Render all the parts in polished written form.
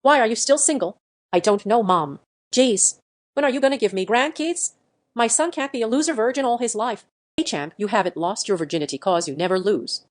Why are you still single? I don't know, Mom. Jeez. When are you gonna give me grandkids? My son can't be a loser virgin all his life. Hey champ, you haven't lost your virginity 'cause you never lose.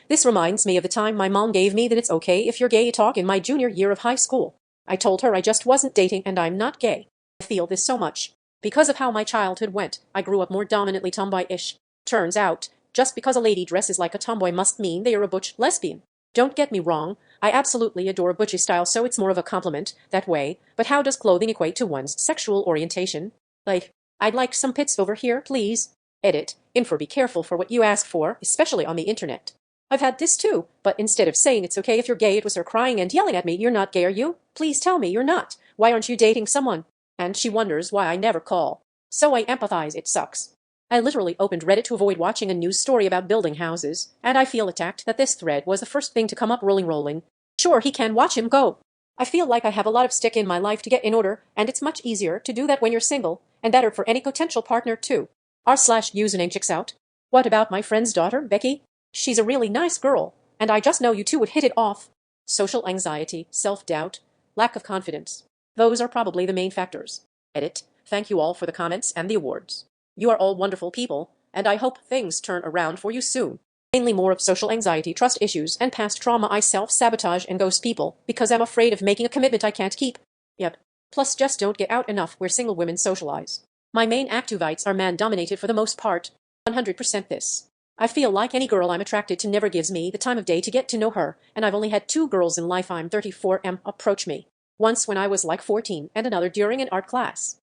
This reminds me of the time my mom gave me that it's okay if you're gay talk in my junior year of high school. I told her I just wasn't dating and I'm not gay. I feel this so much. Because of how my childhood went, I grew up more dominantly tomboy-ish. Turns out, just because a lady dresses like a tomboy must mean they are a butch lesbian. Don't get me wrong, I absolutely adore butchy style, so it's more of a compliment that way, but how does clothing equate to one's sexual orientation? Like, I'd like some pits over here, please. Edit. Info: be careful for what you ask for, especially on the internet. I've had this too, but instead of saying it's okay if you're gay, it was her crying and yelling at me, "You're not gay, are you? Please tell me you're not. Why aren't you dating someone?" And she wonders why I never call. So I empathize, it sucks. I literally opened Reddit to avoid watching a news story about building houses, and I feel attacked that this thread was the first thing to come up. Rolling. Sure, he can, watch him go. I feel like I have a lot of stick in my life to get in order, and it's much easier to do that when you're single, and better for any potential partner too. R/username checks out. What about my friend's daughter, Becky? She's a really nice girl, and I just know you two would hit it off. Social anxiety, self-doubt, lack of confidence. Those are probably the main factors. Edit. Thank you all for the comments and the awards. You are all wonderful people, and I hope things turn around for you soon. Mainly more of social anxiety, trust issues, and past trauma. I self-sabotage and ghost people because I'm afraid of making a commitment I can't keep. Yep. Plus just don't get out enough where single women socialize. My main activities are man-dominated for the most part. 100% this. I feel like any girl I'm attracted to never gives me the time of day to get to know her, and I've only had 2 girls in life I'm 34 approach me. Once when I was like 14 and another during an art class.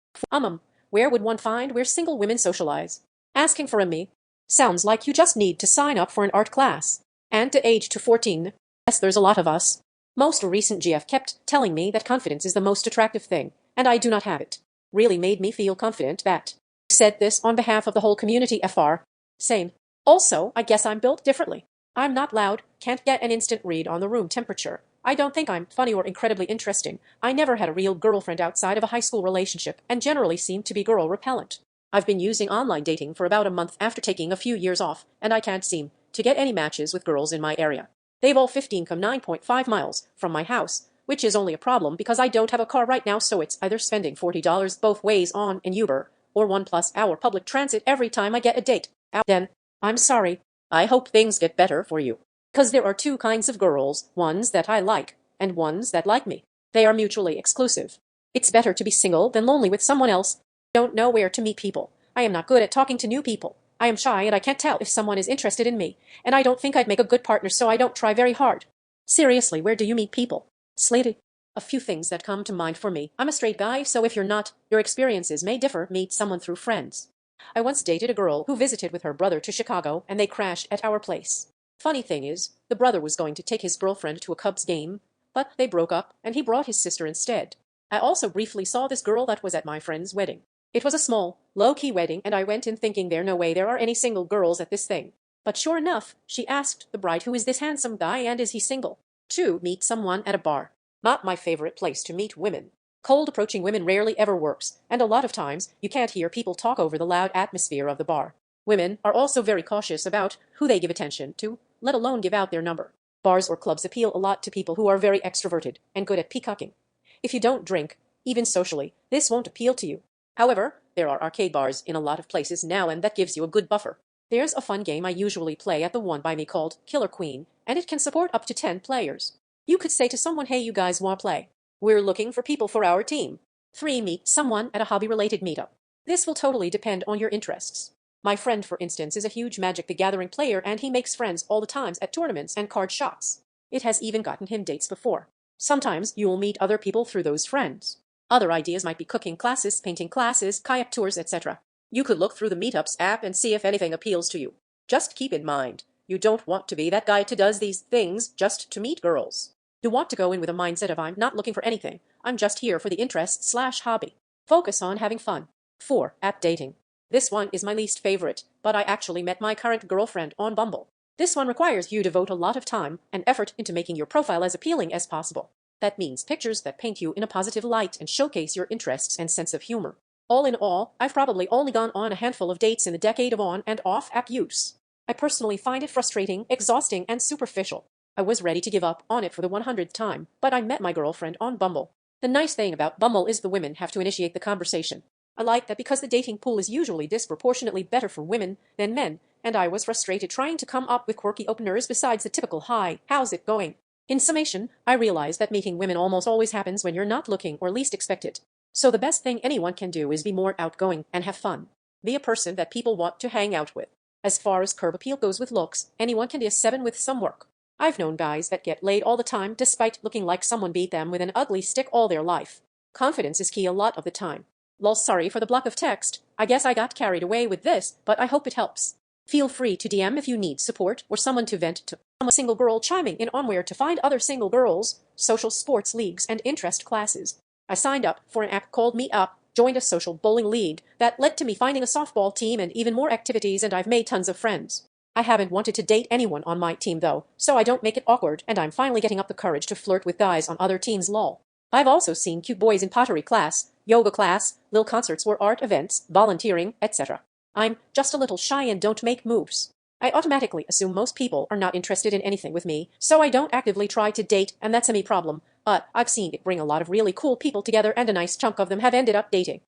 Where would one find where single women socialize? Asking for a me? Sounds like you just need to sign up for an art class. And to age to 14. Yes, there's a lot of us. Most recent GF kept telling me that confidence is the most attractive thing, and I do not have it. Really made me feel confident that. Said this on behalf of the whole community. FR. Same. Also, I guess I'm built differently. I'm not loud, can't get an instant read on the room temperature. I don't think I'm funny or incredibly interesting. I never had a real girlfriend outside of a high school relationship and generally seem to be girl repellent. I've been using online dating for about a month after taking a few years off, and I can't seem to get any matches with girls in my area. They've all 9.5 miles from my house, which is only a problem because I don't have a car right now, so it's either spending $40 both ways on an Uber or 1+ hour public transit every time I get a date. Then, I'm sorry. I hope things get better for you. 'Cause there are 2 kinds of girls, ones that I like, and ones that like me. They are mutually exclusive. It's better to be single than lonely with someone else. Don't know where to meet people. I am not good at talking to new people. I am shy and I can't tell if someone is interested in me, and I don't think I'd make a good partner, so I don't try very hard. Seriously, where do you meet people? Slady. A few things that come to mind for me. I'm a straight guy, so if you're not, your experiences may differ. Meet someone through friends. I once dated a girl who visited with her brother to Chicago, and they crashed at our place. Funny thing is, the brother was going to take his girlfriend to a Cubs game, but they broke up, and he brought his sister instead. I also briefly saw this girl that was at my friend's wedding. It was a small, low-key wedding, and I went in thinking there's no way there are any single girls at this thing. But sure enough, she asked the bride, "Who is this handsome guy and is he single?" To meet someone at a bar. Not my favorite place to meet women. Cold approaching women rarely ever works, and a lot of times you can't hear people talk over the loud atmosphere of the bar. Women are also very cautious about who they give attention to, let alone give out their number. Bars or clubs appeal a lot to people who are very extroverted and good at peacocking. If you don't drink, even socially, this won't appeal to you. However, there are arcade bars in a lot of places now, and that gives you a good buffer. There's a fun game I usually play at the one by me called Killer Queen, and it can support up to 10 players. You could say to someone, "Hey, you guys wanna play? We're looking for people for our team." 3. Meet someone at a hobby-related meetup. This will totally depend on your interests. My friend, for instance, is a huge Magic the Gathering player, and he makes friends all the times at tournaments and card shops. It has even gotten him dates before. Sometimes you'll meet other people through those friends. Other ideas might be cooking classes, painting classes, kayak tours, etc. You could look through the Meetups app and see if anything appeals to you. Just keep in mind, you don't want to be that guy who does these things just to meet girls. You want to go in with a mindset of, "I'm not looking for anything, I'm just here for the interest/hobby. Focus on having fun. 4. App dating. This one is my least favorite, but I actually met my current girlfriend on Bumble. This one requires you to devote a lot of time and effort into making your profile as appealing as possible. That means pictures that paint you in a positive light and showcase your interests and sense of humor. All in all, I've probably only gone on a handful of dates in the decade of on and off app use. I personally find it frustrating, exhausting, and superficial. I was ready to give up on it for the 100th time, but I met my girlfriend on Bumble. The nice thing about Bumble is the women have to initiate the conversation. I like that because the dating pool is usually disproportionately better for women than men, and I was frustrated trying to come up with quirky openers besides the typical "Hi, how's it going?" In summation, I realized that meeting women almost always happens when you're not looking or least expect it. So the best thing anyone can do is be more outgoing and have fun. Be a person that people want to hang out with. As far as curb appeal goes with looks, anyone can be a 7 with some work. I've known guys that get laid all the time despite looking like someone beat them with an ugly stick all their life. Confidence is key a lot of the time. Lol, sorry for the block of text. I guess I got carried away with this, but I hope it helps. Feel free to DM if you need support or someone to vent to. I'm a single girl chiming in on where to find other single girls, social sports leagues, and interest classes. I signed up for an app called Meet Up, joined a social bowling league that led to me finding a softball team and even more activities, and I've made tons of friends. I haven't wanted to date anyone on my team though, so I don't make it awkward, and I'm finally getting up the courage to flirt with guys on other teams. Lol. I've also seen cute boys in pottery class, yoga class, little concerts or art events, volunteering, etc. I'm just a little shy and don't make moves. I automatically assume most people are not interested in anything with me, so I don't actively try to date, and that's a me problem, but I've seen it bring a lot of really cool people together and a nice chunk of them have ended up dating.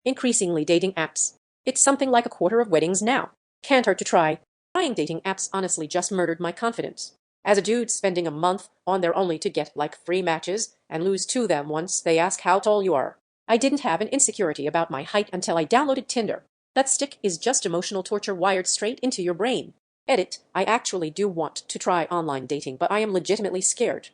Increasingly dating apps. It's something like a quarter of weddings now. Can't hurt to try. Trying dating apps honestly just murdered my confidence. As a dude spending a month on there only to get like free matches and lose to them once they ask how tall you are. I didn't have an insecurity about my height until I downloaded Tinder. That stick is just emotional torture wired straight into your brain. Edit, I actually do want to try online dating, but I am legitimately scared.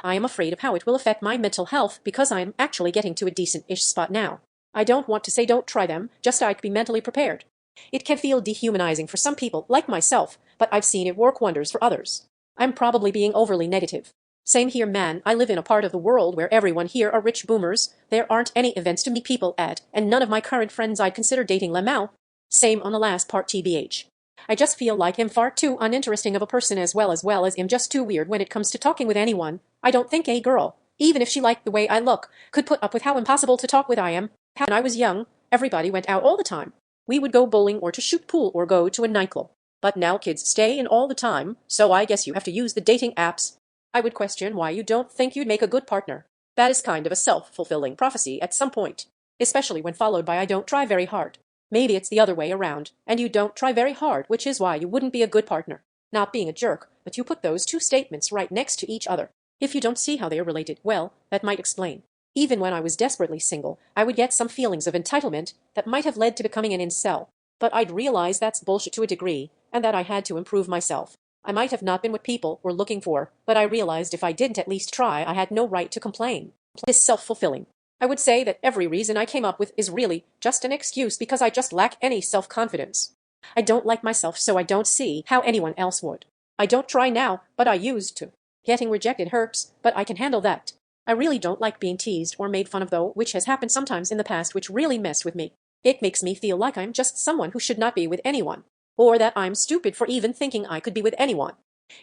I am afraid of how it will affect my mental health because I am actually getting to a decent-ish spot now. I don't want to say don't try them, just I'd be mentally prepared. It can feel dehumanizing for some people, like myself, but I've seen it work wonders for others. I'm probably being overly negative. Same here, man. I live in a part of the world where everyone here are rich boomers. There aren't any events to meet people at, and none of my current friends I'd consider dating Lamau. Same on the last part, TBH. I just feel like I'm far too uninteresting of a person as well as I'm just too weird when it comes to talking with anyone. I don't think a girl, even if she liked the way I look, could put up with how impossible to talk with I am. When I was young, everybody went out all the time. We would go bowling or to shoot pool or go to a nightclub. But now kids stay in all the time, so I guess you have to use the dating apps. I would question why you don't think you'd make a good partner. That is kind of a self-fulfilling prophecy at some point, especially when followed by I don't try very hard. Maybe it's the other way around, and you don't try very hard, which is why you wouldn't be a good partner. Not being a jerk, but you put those two statements right next to each other. If you don't see how they are related, well, that might explain. Even when I was desperately single, I would get some feelings of entitlement that might have led to becoming an incel. But I'd realize that's bullshit to a degree, and that I had to improve myself. I might have not been what people were looking for, but I realized if I didn't at least try, I had no right to complain. It's self-fulfilling. I would say that every reason I came up with is really just an excuse because I just lack any self-confidence. I don't like myself, so I don't see how anyone else would. I don't try now, but I used to. Getting rejected hurts, but I can handle that. I really don't like being teased or made fun of though, which has happened sometimes in the past, which really messed with me. It makes me feel like I'm just someone who should not be with anyone, or that I'm stupid for even thinking I could be with anyone.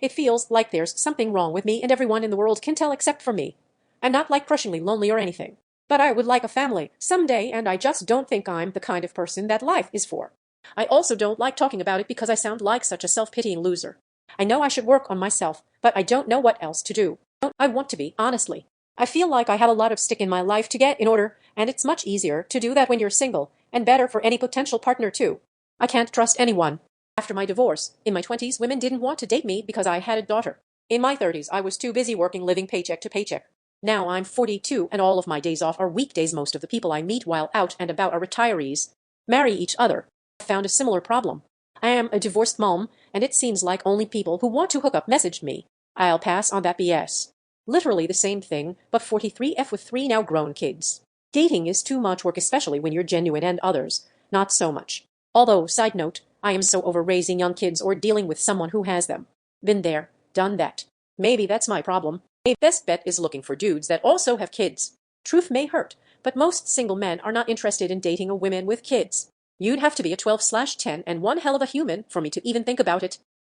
It feels like there's something wrong with me and everyone in the world can tell except for me. I'm not like crushingly lonely or anything, but I would like a family someday, and I just don't think I'm the kind of person that life is for. I also don't like talking about it because I sound like such a self-pitying loser. I know I should work on myself, but I don't know what else to do. I want to be, honestly. I feel like I have a lot of stick in my life to get in order, and it's much easier to do that when you're single, and better for any potential partner too. I can't trust anyone. After my divorce, in my 20s, women didn't want to date me because I had a daughter. In my 30s, I was too busy working, living paycheck to paycheck. Now I'm 42, and all of my days off are weekdays. Most of the people I meet while out and about are retirees. Marry each other. I found a similar problem. I am a divorced mom, and it seems like only people who want to hook up messaged me. I'll pass on that BS. Literally the same thing, but 43F with 3 now grown kids. Dating is too much work, especially when you're genuine, and others, not so much. Although, side note, I am so over raising young kids or dealing with someone who has them. Been there, done that. Maybe that's my problem. A best bet is looking for dudes that also have kids. Truth may hurt, but most single men are not interested in dating a woman with kids. You'd have to be a 12/10 and one hell of a human for me to even think about it.